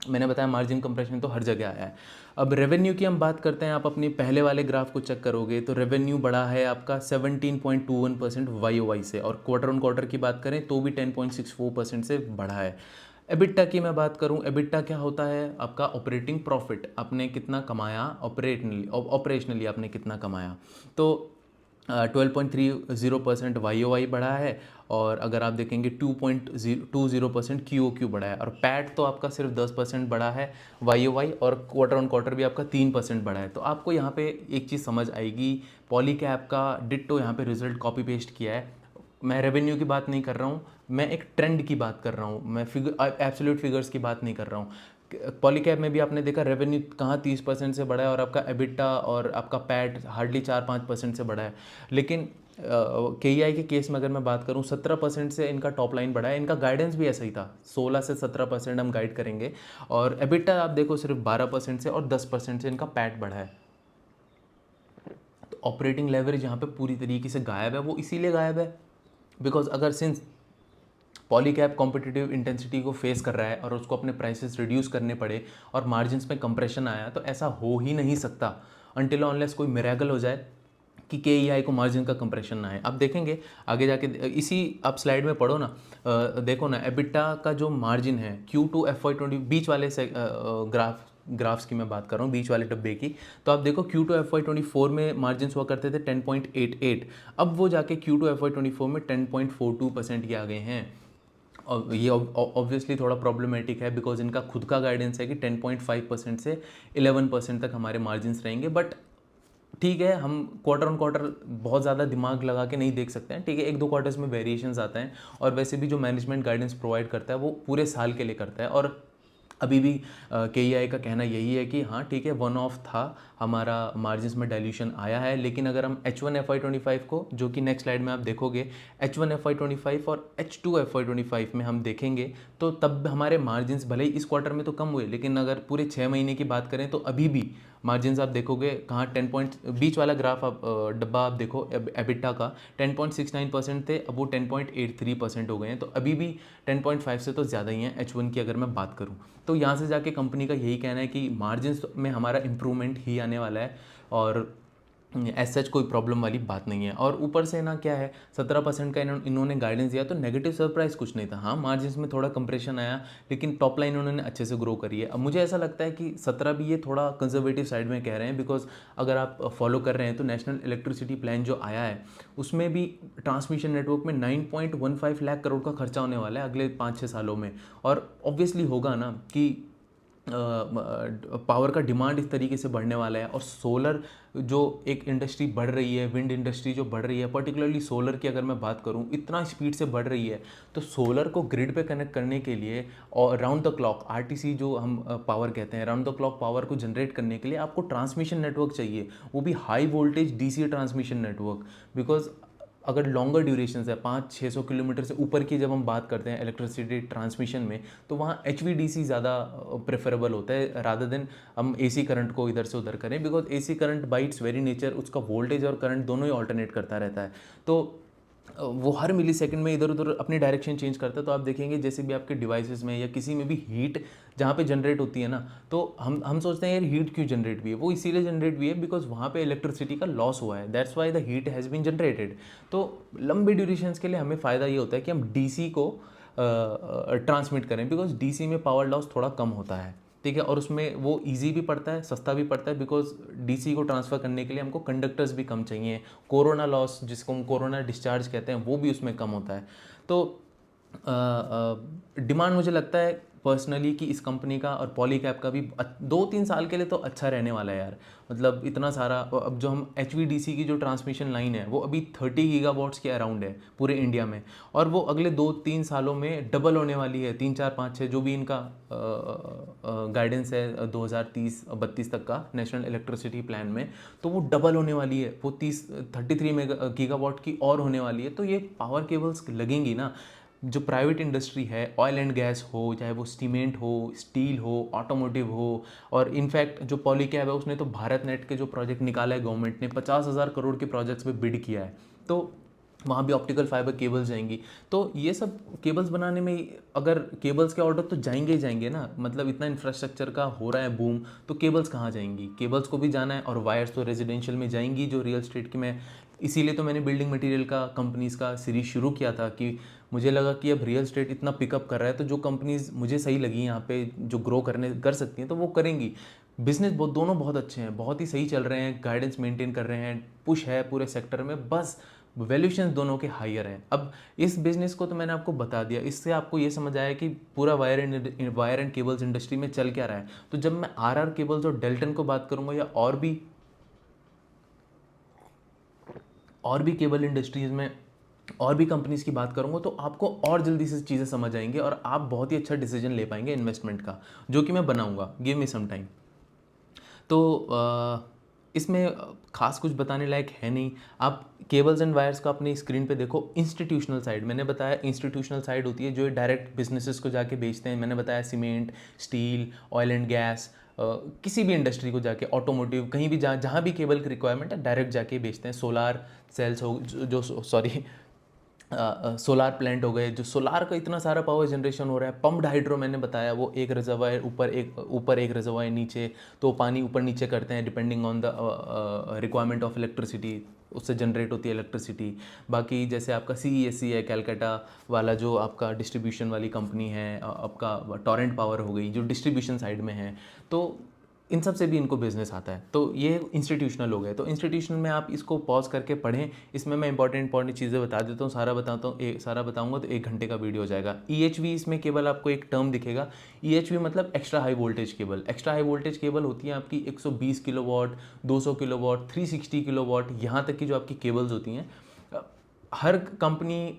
मैंने बताया मार्जिन कंप्रेशन तो हर जगह आया है। अब रेवेन्यू की हम बात करते हैं, आप अपनी पहले वाले ग्राफ को चेक करोगे तो रेवेन्यू बढ़ा है आपका 17.21% YOY से, और क्वार्टर ऑन क्वार्टर की बात करें तो भी 10.64% से बढ़ा है। एबिटा की मैं बात करूं, एबिटा क्या होता है, आपका ऑपरेटिंग प्रॉफिट, आपने कितना कमाया ऑपरेशनली आपने कितना कमाया। तो 12.30% YOY बढ़ा है, और अगर आप देखेंगे 2.20% QOQ बढ़ा है, और पैट तो आपका सिर्फ 10% बढ़ा है YOY, और क्वार्टर ऑन क्वार्टर भी आपका 3% बढ़ा है। तो आपको यहाँ पे एक चीज़ समझ आएगी, पॉलीकैब का डिट्टो यहाँ पे रिजल्ट कॉपी पेस्ट किया है। मैं रेवेन्यू की बात नहीं कर रहा हूँ, मैं एक ट्रेंड की बात कर रहा हूँ, मैं एब्सोल्यूट फिगर्स की बात नहीं कर रहा हूँ। पॉलीकैब में भी आपने देखा रेवेन्यू कहाँ 30% से बढ़ा है, और आपका एबिटा और आपका पैट हार्डली 4-5% से बढ़ा है। लेकिन KEI के केस में अगर मैं बात करूँ 17% से इनका टॉप लाइन बढ़ा है, इनका गाइडेंस भी ऐसा ही था, 16 से 17% हम गाइड करेंगे, और एबिटा आप देखो सिर्फ 12% से, और 10% से इनका पैट बढ़ा है। तो ऑपरेटिंग लेवरेज यहाँ पे पूरी तरीके से गायब है। वो इसीलिए गायब है बिकॉज अगर सिंस पॉलीकैब कॉम्पिटिटिव इंटेंसिटी को फेस कर रहा है और उसको अपने प्राइसेस रिड्यूस करने पड़े और मार्जिन्स में कंप्रेशन आया, तो ऐसा हो ही नहीं सकता अनटिल अनलेस कोई मिरेकल हो जाए कि KEI को मार्जिन का कंप्रेशन ना है। आप देखेंगे आगे जाके, इसी आप स्लाइड में पढ़ो ना, देखो ना एबिटा का जो मार्जिन है Q2 FY20 बीच वाले से ग्राफ्स की मैं बात कर रहा हूँ, बीच वाले डब्बे की। तो आप देखो Q2 FY24 में मार्जिन हुआ करते थे 10.88, अब वो जाके Q2 FY24 में 10.42% के आ गए हैं। और ये ऑब्वियसली थोड़ा प्रॉब्लमेटिक है बिकॉज इनका खुद का गाइडेंस है कि 10.5% से 11% तक हमारे मार्जिन्स रहेंगे, बट ठीक है, हम क्वार्टर ऑन क्वार्टर बहुत ज़्यादा दिमाग लगा के नहीं देख सकते हैं, ठीक है, 1-2 क्वार्टर्स में वेरिएशंस आते हैं, और वैसे भी जो मैनेजमेंट गाइडेंस प्रोवाइड करता है वो पूरे साल के लिए करता है। और अभी भी केईआई का कहना यही है कि हाँ ठीक है, वन ऑफ था, हमारा मार्जिन्स में डाइल्यूशन आया है, लेकिन अगर हम H1 FY25 को, जो कि नेक्स्ट स्लाइड में आप देखोगे, H1 FY25 और H2 FY25 में हम देखेंगे, तो तब हमारे मार्जिन्स भले ही इस क्वार्टर में तो कम हुए, लेकिन अगर पूरे 6 महीने की बात करें तो अभी भी मार्जिन्स आप देखोगे कहाँ 10 पॉइंट, बीच वाला ग्राफ आप डब्बा आप देखो एबिटा का, 10.69% थे, अब वो 10.83% हो गए हैं, तो अभी भी 10.5 से तो ज़्यादा ही हैं H1 की अगर मैं बात करूँ। तो यहाँ से जाके कंपनी का यही कहना है कि मार्जिन्स में हमारा इम्प्रूवमेंट ही आने वाला है, और एज सच कोई प्रॉब्लम वाली बात नहीं है। और ऊपर से ना क्या है, 17% का इन्होंने गाइडेंस दिया, तो नेगेटिव सरप्राइज कुछ नहीं था। हाँ, मार्जिन्स में थोड़ा कंप्रेशन आया, लेकिन टॉप लाइन उन्होंने अच्छे से ग्रो करी है। अब मुझे ऐसा लगता है कि 17 भी ये थोड़ा कंजर्वेटिव साइड में कह रहे हैं, बिकॉज अगर आप फॉलो कर रहे हैं तो नेशनल इलेक्ट्रिसिटी प्लान जो आया है उसमें भी ट्रांसमिशन नेटवर्क में 9.15 लाख करोड़ का खर्चा होने वाला है अगले 5-6 सालों में। और ऑब्वियसली होगा ना कि पावर का डिमांड इस तरीके से बढ़ने वाला है, और सोलर जो एक इंडस्ट्री बढ़ रही है, विंड इंडस्ट्री जो बढ़ रही है, पर्टिकुलरली सोलर की अगर मैं बात करूं, इतना स्पीड से बढ़ रही है, तो सोलर को ग्रिड पे कनेक्ट करने के लिए और राउंड द क्लॉक आरटीसी जो हम पावर कहते हैं, राउंड द क्लॉक पावर को जनरेट करने के लिए आपको ट्रांसमिशन नेटवर्क चाहिए, वो भी high voltage DC transmission network. Because अगर लॉन्गर ड्यूरेशन है, 500-600 किलोमीटर से ऊपर की जब हम बात करते हैं इलेक्ट्रिसिटी ट्रांसमिशन में, तो वहाँ HVDC ज़्यादा प्रेफरेबल होता है रादर देन हम AC करंट को इधर से उधर करें, because AC current by its very nature उसका वोल्टेज और करंट दोनों ही ऑल्टरनेट करता रहता है, तो वो हर मिली सेकंड में इधर उधर अपनी डायरेक्शन चेंज करता है। तो आप देखेंगे जैसे भी आपके डिवाइसेस में या किसी में भी हीट जहाँ पे जनरेट होती है ना, तो हम सोचते हैं यार हीट क्यों जनरेट हुई है, वो इसीलिए जनरेट हुई है बिकॉज वहाँ पे इलेक्ट्रिसिटी का लॉस हुआ है, that's why the heat has been generated. तो लंबे ड्यूरेशंस के लिए हमें फ़ायदा ये होता है कि हम DC को ट्रांसमिट करें, बिकॉज DC में पावर लॉस थोड़ा कम होता है, ठीक है, और उसमें वो इजी भी पड़ता है, सस्ता भी पड़ता है, बिकॉज DC को ट्रांसफ़र करने के लिए हमको कंडक्टर्स भी कम चाहिए, कोरोना लॉस जिसको हम कोरोना डिस्चार्ज कहते हैं वो भी उसमें कम होता है। तो डिमांड मुझे लगता है पर्सनली कि इस कंपनी का और पॉलीकैब का भी 2-3 साल के लिए तो अच्छा रहने वाला है यार। मतलब इतना सारा, अब जो हम HVDC की जो ट्रांसमिशन लाइन है वो अभी 30 गीगावाट्स के अराउंड है पूरे इंडिया में, और वो अगले 2-3 सालों में डबल होने वाली है, 3-4-5-6 जो भी इनका गाइडेंस है 2030-32 तक का नेशनल इलेक्ट्रिसिटी प्लान में, तो वो डबल होने वाली है, वो 33 गीगावाट की और होने वाली है। तो ये पावर केबल्स लगेंगी ना, जो प्राइवेट इंडस्ट्री है, ऑयल एंड गैस हो, चाहे वो सीमेंट हो, स्टील हो, ऑटोमोटिव हो, और इनफैक्ट जो पॉलीकैब है उसने तो भारत नेट के जो प्रोजेक्ट निकाला है गवर्नमेंट ने, 50,000 करोड़ के प्रोजेक्ट्स पे बिड किया है, तो वहाँ भी ऑप्टिकल फाइबर केबल्स जाएंगी। तो ये सब केबल्स बनाने में, अगर केबल्स के ऑर्डर तो जाएंगे ही जाएंगे ना, मतलब इतना इंफ्रास्ट्रक्चर का हो रहा है बूम, तो केबल्स कहाँ जाएंगी, केबल्स को भी जाना है, और वायर्स तो रेजिडेंशियल में जाएंगी जो रियल एस्टेट की। मैं इसीलिए तो मैंने बिल्डिंग मटेरियल का कंपनीज़ का सीरीज शुरू किया था, कि मुझे लगा कि अब रियल एस्टेट इतना पिकअप कर रहा है, तो जो कंपनीज़ मुझे सही लगी यहाँ पे जो ग्रो कर सकती हैं तो वो करेंगी। बिजनेस दोनों बहुत अच्छे हैं, बहुत ही सही चल रहे हैं, गाइडेंस मेंटेन कर रहे हैं, पुश है पूरे सेक्टर में, बस वैल्यूएशन दोनों के हायर हैं। अब इस बिज़नेस को तो मैंने आपको बता दिया, इससे आपको ये समझ आया कि पूरा वायर एंड केबल्स इंडस्ट्री में चल क्या रहा है। तो जब मैं RR केबल्स और डेल्टन को बात करूँगा, या और भी केबल इंडस्ट्रीज़ में और भी कंपनीज़ की बात करूँगा, तो आपको और जल्दी से चीज़ें समझ आएंगी, और आप बहुत ही अच्छा डिसीजन ले पाएंगे इन्वेस्टमेंट का, जो कि मैं बनाऊँगा, गिव मी सम टाइम। तो इसमें खास कुछ बताने लायक है नहीं। आप केबल्स एंड वायर्स का अपनी स्क्रीन पे देखो। इंस्टीट्यूशनल साइड मैंने बताया, इंस्टीट्यूशनल साइड होती है जो डायरेक्ट बिजनेसेस को जाके बेचते हैं। मैंने बताया cement, steel, oil and gas, किसी भी इंडस्ट्री को जाके, ऑटोमोटिव, कहीं भी जहाँ भी केबल की रिक्वायरमेंट है डायरेक्ट जाके बेचते हैं। सोलार सेल्स हो जो सॉरी सोलार प्लांट हो गए, जो सोलार का इतना सारा पावर जनरेशन हो रहा है। पम्प्ड हाइड्रो मैंने बताया, वो एक रिजर्वायर ऊपर एक रिजर्वायर नीचे, तो पानी ऊपर नीचे करते हैं depending on the requirement of electricity, उससे जनरेट होती है इलेक्ट्रिसिटी। बाकी जैसे आपका CESC है कैलकाटा वाला, जो आपका डिस्ट्रीब्यूशन वाली कंपनी है, आपका टॉरेंट पावर हो गई जो डिस्ट्रीब्यूशन साइड में है। तो इन सब से भी इनको बिजनेस आता है। तो ये इंस्टीट्यूशनल हो गए। तो इंस्टीट्यूशनल में आप इसको पॉज करके पढ़ें, इसमें मैं इंपॉर्टेंट चीज़ें बता देता हूँ, सारा बताता हूँ, सारा बताऊँगा तो 1 घंटे का वीडियो हो जाएगा। EHV इसमें केवल आपको एक टर्म दिखेगा, EHV मतलब extra high voltage cable. Extra high voltage cable होती है आपकी 120 किलोवाट, 200 किलोवाट, 360 किलोवाट, यहाँ तक की जो आपकी केबल्स होती हैं। हर कंपनी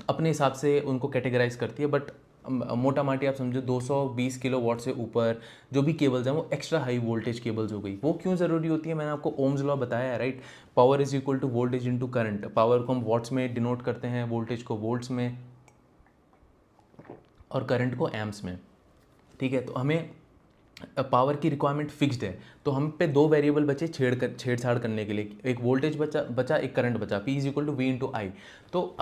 अपने हिसाब से उनको कैटेगराइज करती है, बट मोटा माटी आप समझो 220 किलोवाट से ऊपर जो भी केबल्स हैं वो एक्स्ट्रा हाई वोल्टेज केबल्स हो गई। वो क्यों ज़रूरी होती है, मैंने आपको ओम्स लॉ बताया है, right. Power is equal to voltage into current. Power को हम वॉट्स में डिनोट करते हैं, वोल्टेज को वोल्ट्स में, और करंट को एम्प्स में, ठीक है। तो हमें पावर की रिक्वायरमेंट फिक्स्ड है, तो हम पे 2 वेरिएबल बचे छेड़छाड़ करने के लिए। एक वोल्टेज बचा एक करंट बचा, P is equal to V into I. तो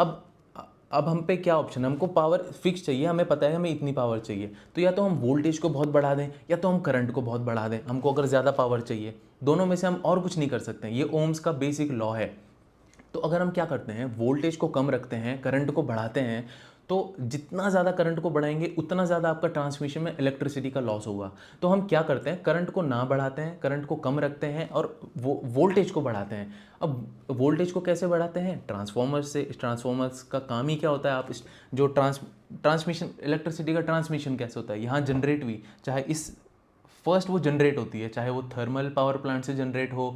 अब हम पे क्या ऑप्शन है, हमको पावर फिक्स चाहिए, हमें पता है हमें इतनी पावर चाहिए, तो या तो हम वोल्टेज को बहुत बढ़ा दें या तो हम करंट को बहुत बढ़ा दें। हमको अगर ज़्यादा पावर चाहिए, दोनों में से हम और कुछ नहीं कर सकते हैं, ये ओम्स का बेसिक लॉ है। तो अगर हम क्या करते हैं, वोल्टेज को कम रखते हैं, करंट को बढ़ाते हैं, तो जितना ज़्यादा करंट को बढ़ाएंगे उतना ज़्यादा आपका ट्रांसमिशन में इलेक्ट्रिसिटी का लॉस होगा। तो हम क्या करते हैं, करंट को ना बढ़ाते हैं, करंट को कम रखते हैं और वो वोल्टेज को बढ़ाते हैं। अब वोल्टेज को कैसे बढ़ाते हैं, ट्रांसफॉर्मर्स से। ट्रांसफॉर्मर्स का काम ही क्या होता है, आप जो ट्रांसमिशन, इलेक्ट्रिसिटी का ट्रांसमिशन कैसे होता है, यहाँ जनरेट हुई, चाहे फर्स्ट वो जनरेट होती है, चाहे वो थर्मल पावर प्लांट से जनरेट हो,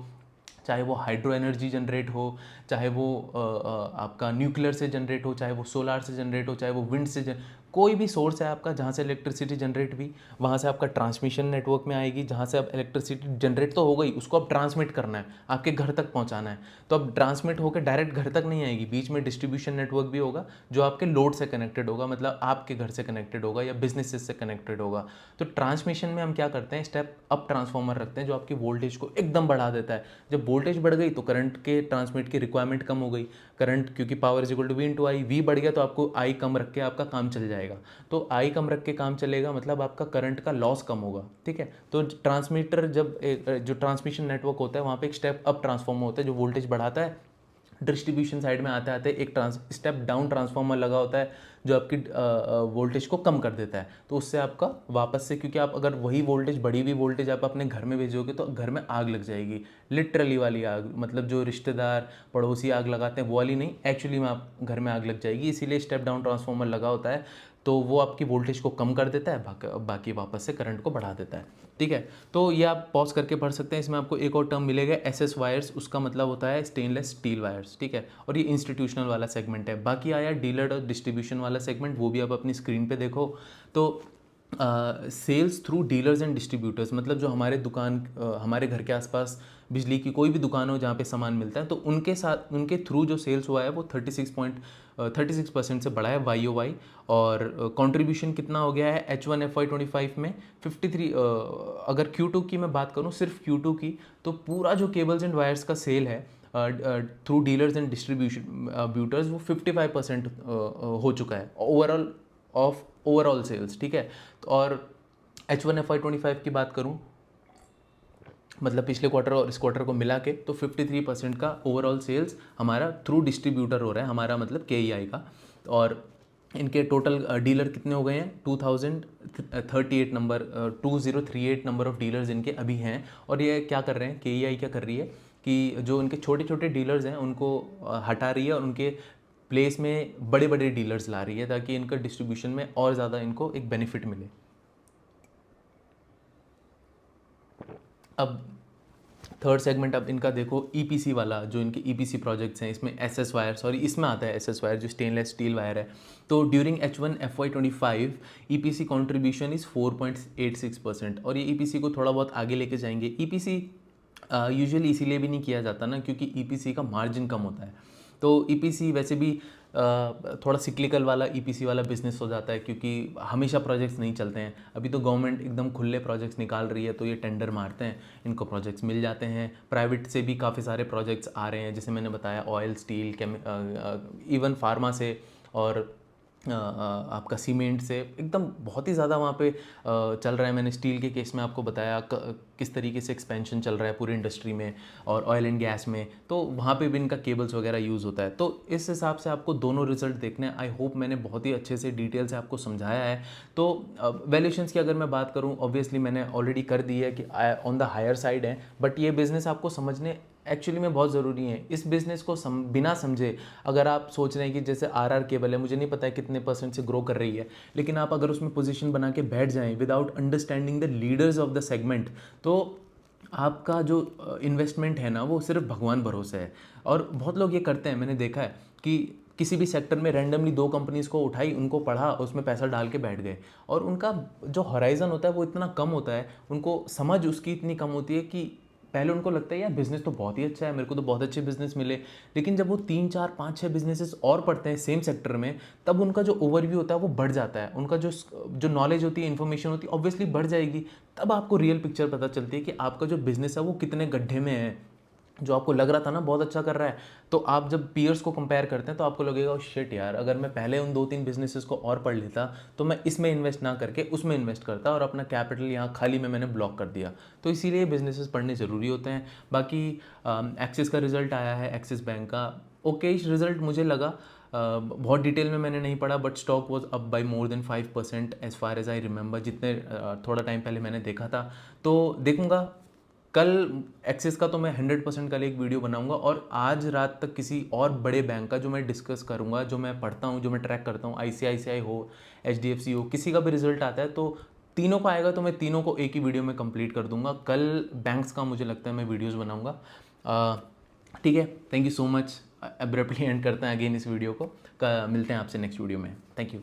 चाहे वो हाइड्रो एनर्जी जनरेट हो, चाहे वो आपका न्यूक्लियर से जनरेट हो, चाहे वो सोलार से जनरेट हो, चाहे वो विंड से कोई भी सोर्स है आपका जहाँ से इलेक्ट्रिसिटी जनरेट हुई, वहाँ से आपका ट्रांसमिशन नेटवर्क में आएगी, जहाँ से अब इलेक्ट्रिसिटी जनरेट तो हो गई, उसको अब ट्रांसमिट करना है, आपके घर तक पहुँचाना है। तो अब ट्रांसमिट होकर डायरेक्ट घर तक नहीं आएगी, बीच में डिस्ट्रीब्यूशन नेटवर्क भी होगा जो आपके लोड से कनेक्टेड होगा, मतलब आपके घर से कनेक्टेड होगा या बिजनेसेस से कनेक्टेड होगा। तो ट्रांसमिशन में हम क्या करते हैं, स्टेप अप ट्रांसफॉर्मर रखते हैं जो आपकी वोल्टेज को एकदम बढ़ा देता है। जब वोल्टेज बढ़ गई तो करंट के ट्रांसमिट की रिक्वायरमेंट कम हो गई, करंट क्योंकि power is equal to V into I, V बढ़ गया तो आपको I कम रख के आपका काम चल जाएगा। तो I कम रख के काम चलेगा मतलब आपका करंट का लॉस कम होगा, ठीक है। तो ट्रांसमीटर जब जो ट्रांसमिशन नेटवर्क होता है वहाँ पे एक स्टेप अप ट्रांसफॉर्मर होता है जो वोल्टेज बढ़ाता है। डिस्ट्रीब्यूशन साइड में आते आते एक स्टेप डाउन ट्रांसफॉर्मर लगा होता है जो आपकी वोल्टेज को कम कर देता है। तो उससे आपका वापस से, क्योंकि आप अगर वही वोल्टेज, बढ़ी हुई वोल्टेज आप अपने घर में भेजोगे तो घर में आग लग जाएगी, लिटरली वाली आग, मतलब जो रिश्तेदार पड़ोसी आग लगाते हैं वो वाली नहीं, एक्चुअली में आप घर में आग लग जाएगी। इसीलिए स्टेप डाउन ट्रांसफॉर्मर लगा होता है, तो वो आपकी वोल्टेज को कम कर देता है, बाकी वापस से करंट को बढ़ा देता है, ठीक है। तो ये आप पॉज करके पढ़ सकते हैं। इसमें आपको एक और टर्म मिलेगा SS वायर्स, उसका मतलब होता है स्टेनलेस स्टील वायर्स, ठीक है। और ये इंस्टीट्यूशनल वाला सेगमेंट है। बाकी आया डीलर और डिस्ट्रीब्यूशन वाला सेगमेंट, वो भी आप अपनी स्क्रीन पे देखो। तो sales through dealers and distributors, मतलब जो हमारे हमारे घर के आसपास बिजली की कोई भी दुकान हो जहाँ पे सामान मिलता है, तो उनके थ्रू जो सेल्स हुआ है वो 36% से बढ़ा है YOY। और कंट्रीब्यूशन कितना हो गया है H1 FY25 में 53। अगर Q2 की मैं बात करूँ, सिर्फ Q2 की, तो पूरा जो केबल्स एंड वायर्स का सेल है थ्रू डीलर्स एंड डिस्ट्रीब्यूटर्स वो 55% हो चुका है ओवरऑल सेल्स, ठीक है। और H1 FY25 की बात करूं, मतलब पिछले क्वार्टर और इस क्वार्टर को मिला के, तो 53% का ओवरऑल सेल्स हमारा थ्रू डिस्ट्रीब्यूटर हो रहा है, हमारा मतलब KEI का। और इनके टोटल डीलर कितने हो गए हैं, 2038 नंबर ऑफ डीलर्स इनके अभी हैं। और ये क्या कर रहे हैं, KEI क्या कर रही है कि जो इनके छोटे छोटे डीलर्स हैं उनको हटा रही है और उनके प्लेस में बड़े बड़े डीलर्स ला रही है, ताकि इनका डिस्ट्रीब्यूशन में और ज़्यादा इनको एक बेनिफिट मिले। अब थर्ड सेगमेंट अब इनका देखो, EPC वाला, जो इनके EPC प्रोजेक्ट्स हैं, इसमें SS वायर, सॉरी इसमें आता है SS वायर जो स्टेनलेस स्टील वायर है। तो during H1 FY25 EPC contribution is 4.86%। और ये EPC को थोड़ा बहुत आगे लेके जाएंगे। EPC यूजुअली इसीलिए भी नहीं किया जाता ना, क्योंकि EPC का मार्जिन कम होता है। तो EPC वैसे भी थोड़ा सिक्लिकल वाला EPC वाला बिजनेस हो जाता है, क्योंकि हमेशा प्रोजेक्ट्स नहीं चलते हैं। अभी तो गवर्नमेंट एकदम खुले प्रोजेक्ट्स निकाल रही है, तो ये टेंडर मारते हैं, इनको प्रोजेक्ट्स मिल जाते हैं। प्राइवेट से भी काफ़ी सारे प्रोजेक्ट्स आ रहे हैं, जैसे मैंने बताया ऑयल, स्टील, इवन फार्मा से। और आपका सीमेंट से एकदम बहुत ही ज़्यादा वहाँ पे चल रहा है। मैंने स्टील के केस में आपको बताया किस तरीके से एक्सपेंशन चल रहा है पूरी इंडस्ट्री में और ऑयल एंड गैस में, तो वहाँ पे भी इनका केबल्स वगैरह यूज़ होता है। तो इस हिसाब से आपको दोनों रिजल्ट देखने हैं। आई होप मैंने बहुत ही अच्छे से डिटेल से आपको समझाया है। तो वैल्यूएशंस की अगर मैं बात करूँ, ऑब्वियसली मैंने ऑलरेडी कर दी है कि ऑन द हायर साइड है, बट ये बिज़नेस आपको समझने एक्चुअली में बहुत ज़रूरी है। इस बिज़नेस को बिना समझे अगर आप सोच रहे हैं कि जैसे आरआर केबल है, मुझे नहीं पता है कितने परसेंट से ग्रो कर रही है, लेकिन आप अगर उसमें पोजीशन बना के बैठ जाएं without understanding the leaders of the segment, तो आपका जो इन्वेस्टमेंट है ना वो सिर्फ भगवान भरोसे है। और बहुत लोग ये करते हैं, मैंने देखा है कि किसी भी सेक्टर में रैंडमली दो कंपनीज़ को उठाई, उनको पढ़ा, उसमें पैसा डाल के बैठ गए, और उनका जो हॉराइजन होता है वो इतना कम होता है, उनको समझ उसकी इतनी कम होती है कि पहले उनको लगता है यार बिज़नेस तो बहुत ही अच्छा है, मेरे को तो बहुत अच्छे बिज़नेस मिले। लेकिन जब वो 3 4 5 6 बिजनेसेस और पढ़ते हैं सेम सेक्टर में, तब उनका जो ओवरव्यू होता है वो बढ़ जाता है, उनका जो नॉलेज होती है, इन्फॉर्मेशन होती है, ऑब्वियसली बढ़ जाएगी। तब आपको रियल पिक्चर पता चलती है कि आपका जो बिज़नेस है वो कितने गड्ढे में है। जो आपको लग रहा था ना बहुत अच्छा कर रहा है, तो आप जब पीयर्स को कंपेयर करते हैं तो आपको लगेगा शिट यार, अगर मैं पहले उन 2 3 बिजनेसेस को और पढ़ लेता तो मैं इसमें इन्वेस्ट ना करके उसमें इन्वेस्ट करता, और अपना कैपिटल यहाँ खाली में मैंने ब्लॉक कर दिया। तो इसीलिए बिजनेसेस पढ़ने ज़रूरी होते हैं। बाकी एक्सिस का रिजल्ट आया है, एक्सिस बैंक का ओके रिजल्ट मुझे लगा। बहुत डिटेल में मैंने नहीं पढ़ा, but stock was up by more than 5% as far as I remember, जितने थोड़ा टाइम पहले मैंने देखा था। तो देखूंगा कल एक्सिस का, तो मैं 100% कल एक वीडियो बनाऊंगा, और आज रात तक किसी और बड़े बैंक का जो मैं डिस्कस करूंगा, जो मैं पढ़ता हूँ, जो मैं ट्रैक करता हूँ, आईसीआईसीआई हो, एचडीएफसी हो, किसी का भी रिजल्ट आता है तो तीनों का आएगा तो मैं तीनों को एक ही वीडियो में कंप्लीट कर दूंगा। कल बैंक्स का मुझे लगता है मैं वीडियोज़ बनाऊँगा। ठीक है, thank you so much. Abruptly and करते हैं अगेन इस वीडियो को। मिलते हैं आपसे नेक्स्ट वीडियो में। Thank you.